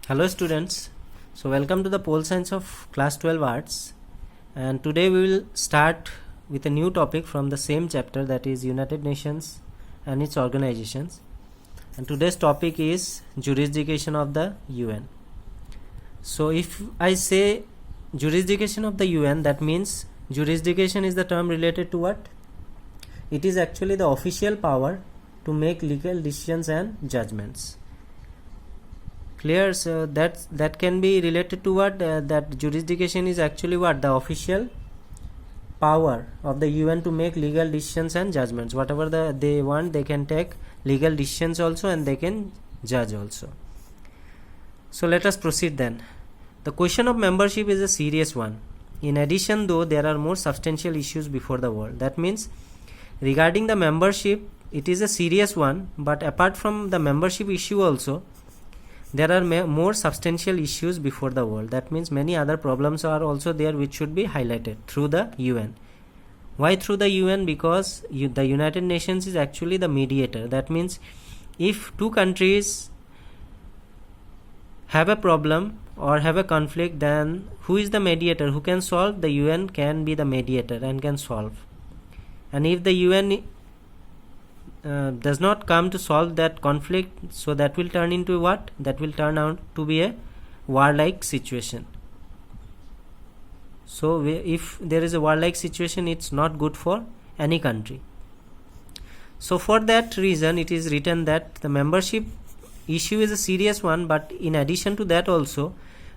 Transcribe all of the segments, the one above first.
Hello students, so welcome to the Pole Science of class 12 arts, and today we will start with a new topic from the same chapter, that is United Nations and its organizations. And today's topic is jurisdiction of the UN. So if I say jurisdiction of the UN, that means jurisdiction is the term related to what? It is actually the official power to make legal decisions and judgments. Clear? So that can be related to what? That jurisdiction is actually what? The official power of the UN to make legal decisions and judgments. Whatever they want, they can take legal decisions also, and they can judge also. So let us proceed then. The question of membership is a serious one. In addition, though, there are more substantial issues before the world. That means regarding the membership, it is a serious one, but apart from the membership issue also, there are more substantial issues before the world. That means many other problems are also there which should be highlighted through the UN. Why through the UN? Because the United Nations is actually the mediator. That means if two countries have a problem or have a conflict, then who is the mediator? Who can solve? The UN can be the mediator and can solve. And if the UN does not come to solve that conflict, so that will turn into what? That will turn out to be a warlike situation. So if there is a warlike situation, it's not good for any country. So for that reason, it is written that the membership issue is a serious one, but in addition to that also,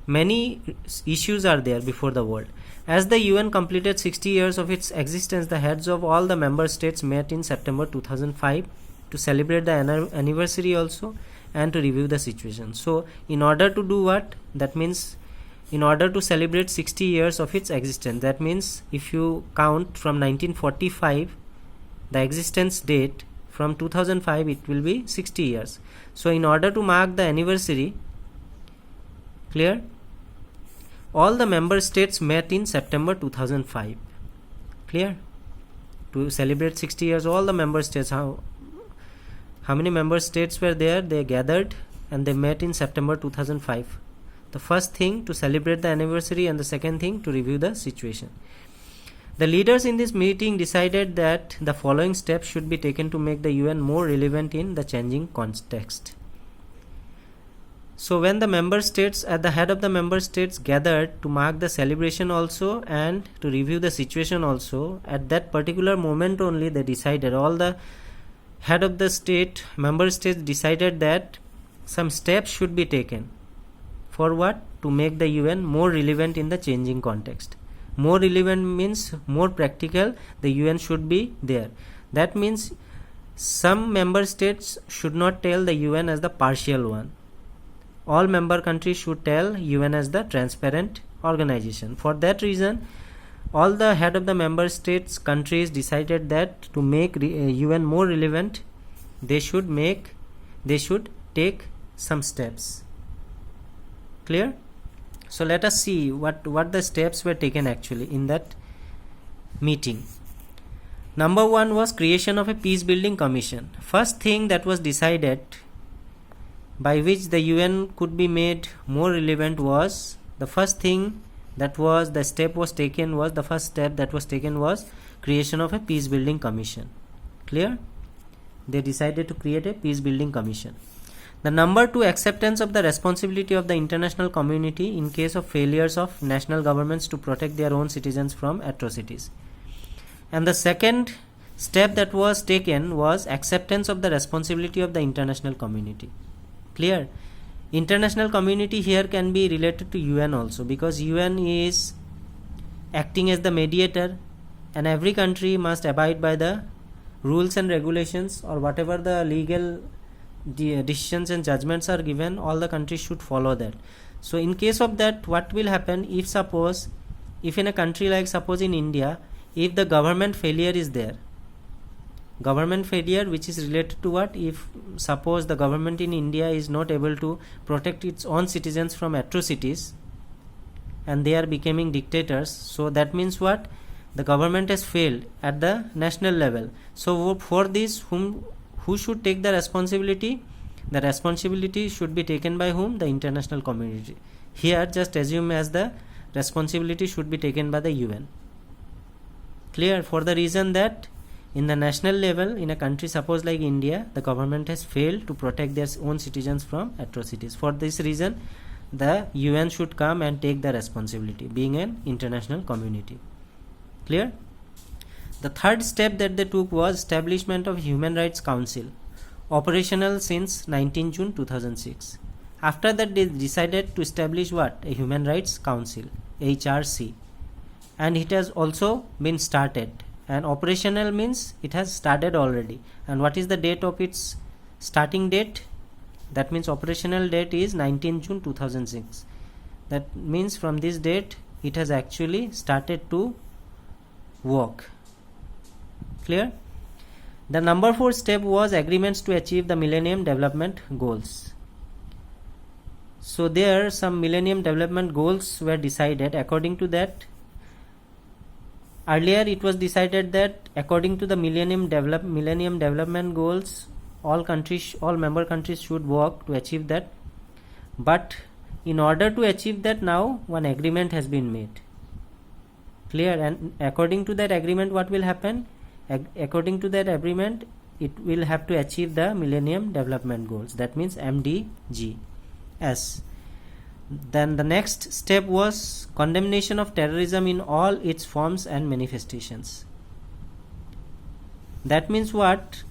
many issues are there before the world. As the UN completed 60 years of its existence, the heads of all the member states met in September 2005 to celebrate the anniversary also and to review the situation. So in order to do what? That means in order to celebrate 60 years of its existence, that means if you count from 1945, the existence date, from 2005 it will be 60 years. So in order to mark the anniversary, clear? All the member states met in September 2005. Clear? To celebrate 60 years, all the member states, how many member states were there? They gathered and they met in September 2005. The first thing to celebrate the anniversary, and the second thing to review the situation. The leaders in this meeting decided that the following steps should be taken to make the UN more relevant in the changing context. So when the member states, at the head of the member states gathered to mark the celebration also and to review the situation also, at that particular moment only they decided, all the head of the member states decided that some steps should be taken. For what? To make the UN more relevant in the changing context. More relevant means more practical, the UN should be there. That means some member states should not tell the UN as the partial one. All member countries should tell UN as the transparent organization. For that reason, all the head of the member states countries decided that to make UN more relevant, they should take some steps. Clear? So let us see what the steps were taken actually in that meeting. Number one was creation of a peace building commission. First thing that was decided by which the UN could be made more relevant was, the first thing that was the first step that was taken was creation of a peace building commission. Clear? They decided to create a peace building commission. The number two, acceptance of the responsibility of the international community in case of failures of national governments to protect their own citizens from atrocities. And the second step that was taken was acceptance of the responsibility of the international community. Clear? International community here can be related to UN also, because UN is acting as the mediator and every country must abide by the rules and regulations, or whatever the legal decisions and judgments are given, all the countries should follow that. So in case of that, what will happen if in a country like suppose in India, if the government failure is there, government failure which is related to what? If suppose the government in India is not able to protect its own citizens from atrocities and they are becoming dictators, so that means what? The government has failed at the national level. So for this, who should take the responsibility? the responsibility should be taken by whom? The international community. Here just assume as the responsibility should be taken by the UN. Clear? For the reason that in the national level, in a country suppose like India, the government has failed to protect their own citizens from atrocities. For this reason, the UN should come and take the responsibility, being an international community. Clear? The third step that they took was establishment of Human Rights Council, operational since 19 June 2006. After that, they decided to establish what? A Human Rights Council, HRC, and it has also been started. And operational means it has started already. And what is the date of its starting date? That means operational date is 19 June 2006. That means from this date it has actually started to work. Clear? The number 4 step was agreements to achieve the Millennium Development Goals. So there some Millennium Development Goals were decided. According to that, earlier it was decided that according to the Millennium Development Goals, all member countries should work to achieve that. But in order to achieve that, now one agreement has been made. Clear? And according to that agreement, what will happen? According to that agreement, it will have to achieve the Millennium Development Goals. That means MDGs. Then the next step was condemnation of terrorism in all its forms and manifestations. That means what?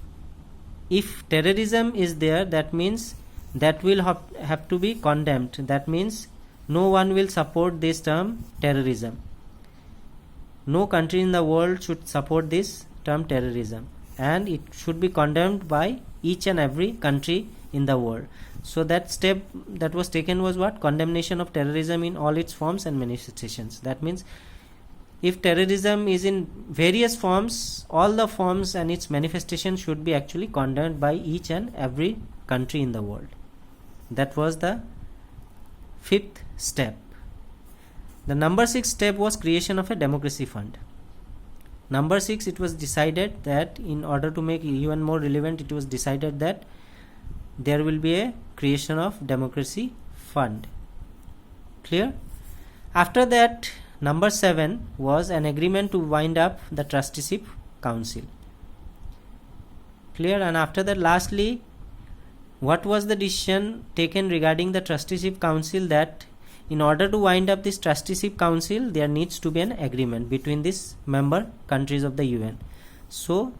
If terrorism is there, that means that will have to be condemned. That means no one will support this term terrorism. No country in the world should support this term terrorism, and it should be condemned by each and every country in the world. So that step that was taken was what? Condemnation of terrorism in all its forms and manifestations. That means if terrorism is in various forms, all the forms and its manifestations should be actually condemned by each and every country in the world. That was the 5th step. The number 6 step was creation of a democracy fund. Number 6, it was decided that in order to make UN more relevant, it was decided that there will be a creation of democracy fund. Clear? After that, number 7 was an agreement to wind up the trusteeship council. Clear? And after that, lastly, what was the decision taken regarding the trusteeship council? That in order to wind up this trusteeship council, there needs to be an agreement between these member countries of the UN. So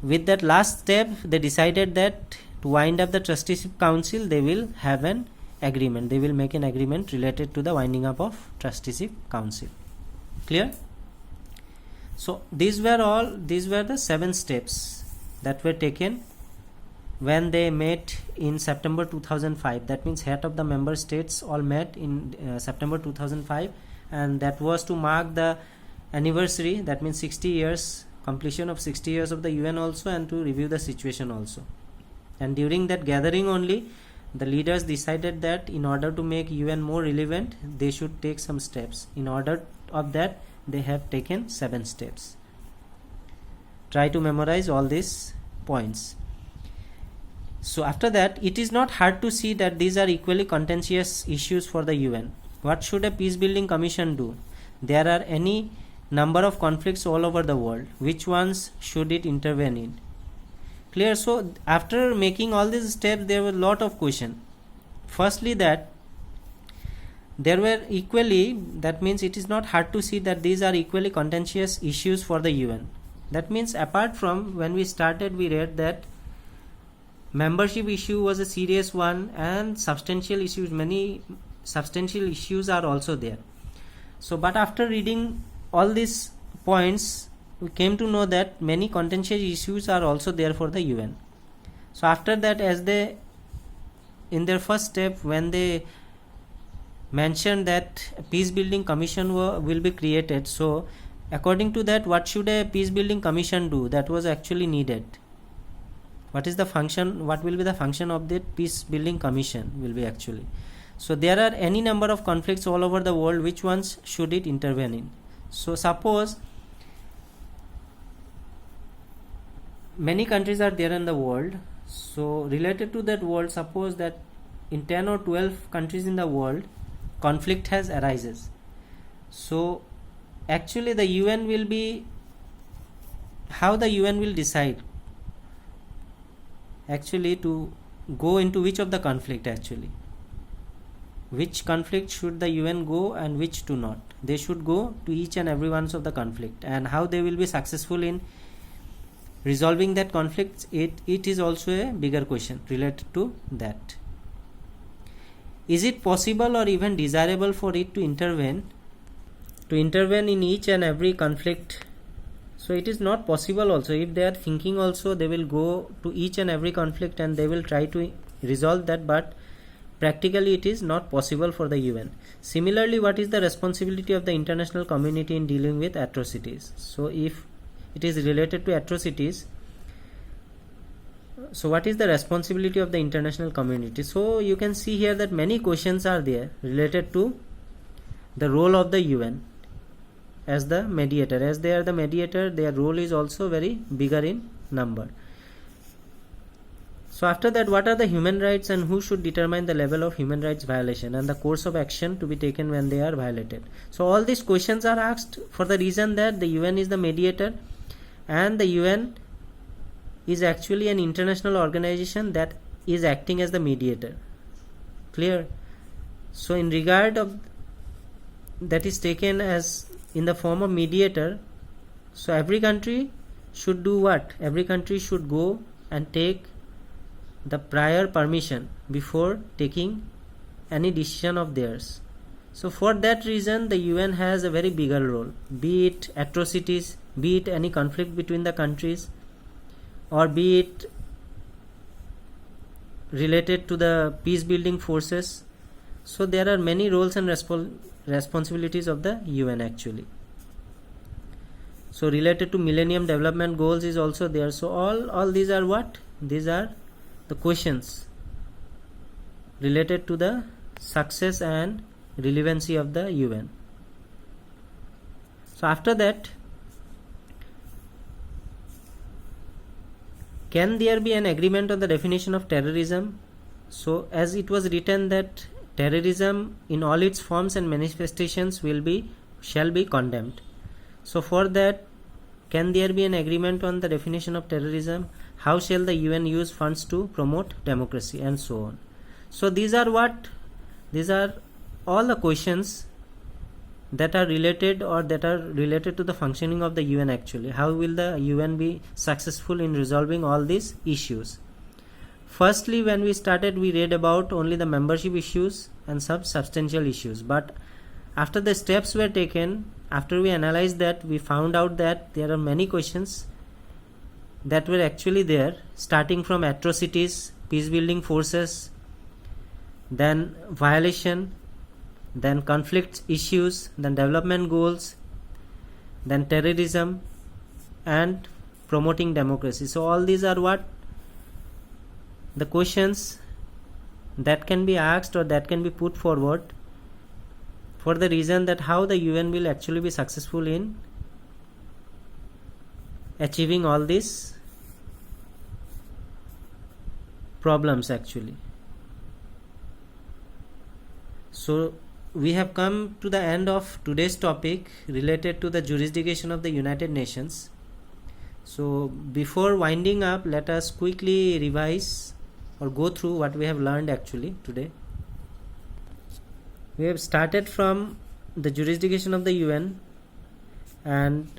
with that last step, they decided that to wind up the trusteeship council, they will have an agreement. They will make an agreement related to the winding up of trusteeship council. Clear? So these were the 7 steps that were taken when they met in September 2005. That means head of the member states all met in September 2005, and that was to mark the anniversary, that means 60 years, completion of 60 years of the UN also, and to review the situation also. And during that gathering only, the leaders decided that in order to make UN more relevant, they should take some steps. In order of that, they have taken 7 steps. Try to memorize all these points. So after that, it is not hard to see that these are equally contentious issues for the UN. What should a peace building commission do? There are any number of conflicts all over the world. Which ones should it intervene in? Clear? So after making all these steps, there were a lot of questions. Firstly, that there were equally, that means it is not hard to see that these are equally contentious issues for the UN. That means apart from when we started, we read that membership issue was a serious one, and substantial issues, many substantial issues are also there. So but after reading all these points, we came to know that many contentious issues are also there for the UN. So after that, as they in their first step, when they mentioned that a peace building commission will be created, so according to that, what should a peace building commission do? That was actually needed. What is the function? What will be the function of the peace building commission will be actually? So there are any number of conflicts all over the world. Which ones should it intervene in? So suppose many countries are there in the world, So related to that world, suppose that in 10 or 12 countries in the world conflict has arises. So actually the UN will be, how the UN will decide actually to go into which of the conflict, actually which conflict should the UN go and which to not. They should go to each and every one of the conflict, and how they will be successful in resolving that conflict, it is also a bigger question related to that. Is it possible or even desirable for it to intervene in each and every conflict? So it is not possible also. If they are thinking also, they will go to each and every conflict and they will try to resolve that, but practically it is not possible for the UN. Similarly, what is the responsibility of the international community in dealing with atrocities? So if it is related to atrocities, so what is the responsibility of the international community? So you can see here that many questions are there related to the role of the UN as the mediator. As they are the mediator, their role is also very bigger in number. So after that, what are the human rights and who should determine the level of human rights violation and the course of action to be taken when they are violated? So all these questions are asked for the reason that the UN is the mediator, and the UN is actually an international organization that is acting as the mediator. Clear? So in regard of that is taken as in the form of mediator, so every country should do what? Every country should go and take the prior permission before taking any decision of theirs. So for that reason, the UN has a very bigger role, be it atrocities, be it any conflict between the countries, or be it related to the peace building forces. So there are many roles and responsibilities of the UN actually. So related to Millennium Development Goals is also there. So all these are what? These are the questions related to the success and relevancy of the UN. So after that, can there be an agreement on the definition of terrorism? So as it was written that terrorism in all its forms and manifestations shall be condemned. So for that, can there be an agreement on the definition of terrorism? How shall the UN use funds to promote democracy, and so on? So these are what? These are all the questions that are related to the functioning of the UN actually. How will the UN be successful in resolving all these issues? Firstly, when we started, we read about only the membership issues and some substantial issues, but after the steps were taken, after we analyzed that, we found out that there are many questions that were actually there, starting from atrocities, peace building forces, then violation, then conflict issues, then development goals, then terrorism, and promoting democracy. So all these are what? The questions that can be asked or that can be put forward for the reason that how the UN will actually be successful in achieving all these problems actually. So we have come to the end of today's topic related to the jurisdiction of the United Nations. So before winding up, let us quickly revise or go through what we have learned actually today. We have started from the jurisdiction of the UN, and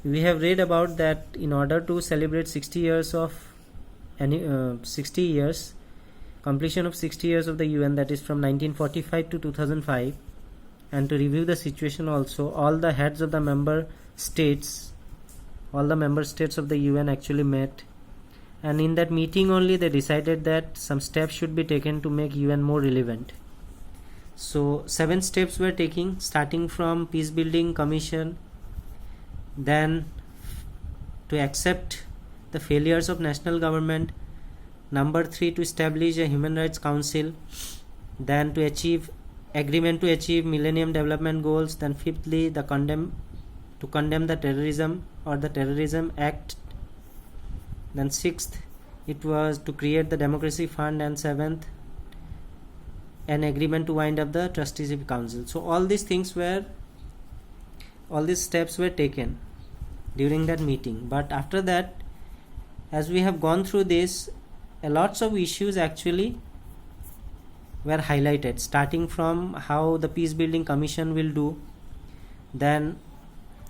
we have read about that in order to celebrate 60 years completion of 60 years of the UN, that is from 1945 to 2005, and to review the situation also, all the heads of the member states of the UN actually met, and in that meeting only they decided that some steps should be taken to make UN more relevant. So 7 steps were taken, starting from peace building commission, then to accept the failures of national government, number 3 to establish a human rights council, then to achieve agreement to achieve Millennium Development Goals, then 5thly to condemn the terrorism or the terrorism act, then 6th it was to create the democracy fund, and 7th, an agreement to wind up the trusteeship council. So all these steps were taken during that meeting. But after that, as we have gone through this, lots of issues actually were highlighted, starting from how the peace building commission will do. Then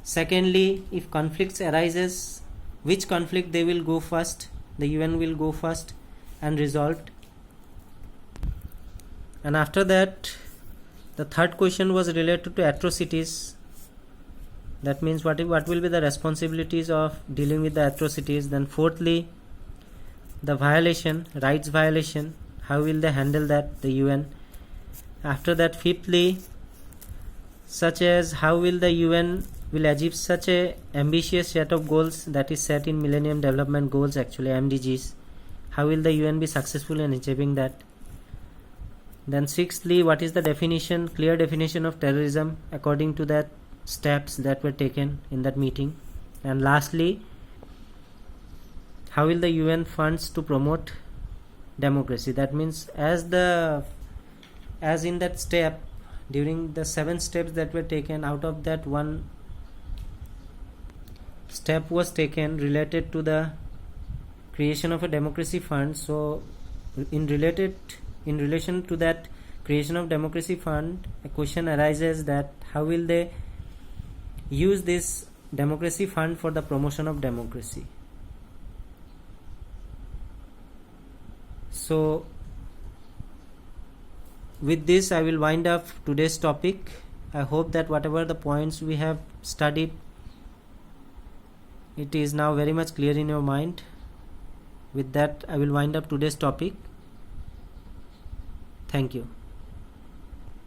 secondly, if conflicts arises, which conflict they will go first, the UN will go first and resolved. And after that, the third question was related to atrocities. That means what will be the responsibilities of dealing with the atrocities. Then fourthly, the rights violation, how will they handle that, the UN. After that, fifthly, such as how will the UN will achieve such a ambitious set of goals that is set in Millennium Development Goals, actually MDGs. How will the UN be successful in achieving that? Then sixthly, what is the clear definition of terrorism according to that steps that were taken in that meeting. And lastly, how will the UN funds to promote democracy. That means as in that step, during the 7 steps that were taken, out of that one step was taken related to the creation of a democracy fund. So in relation to that creation of democracy fund, a question arises that how will they use this democracy fund for the promotion of democracy. So with this I will wind up today's topic. I hope that whatever the points we have studied, it is now very much clear in your mind. With that I will wind up today's topic. Thank you.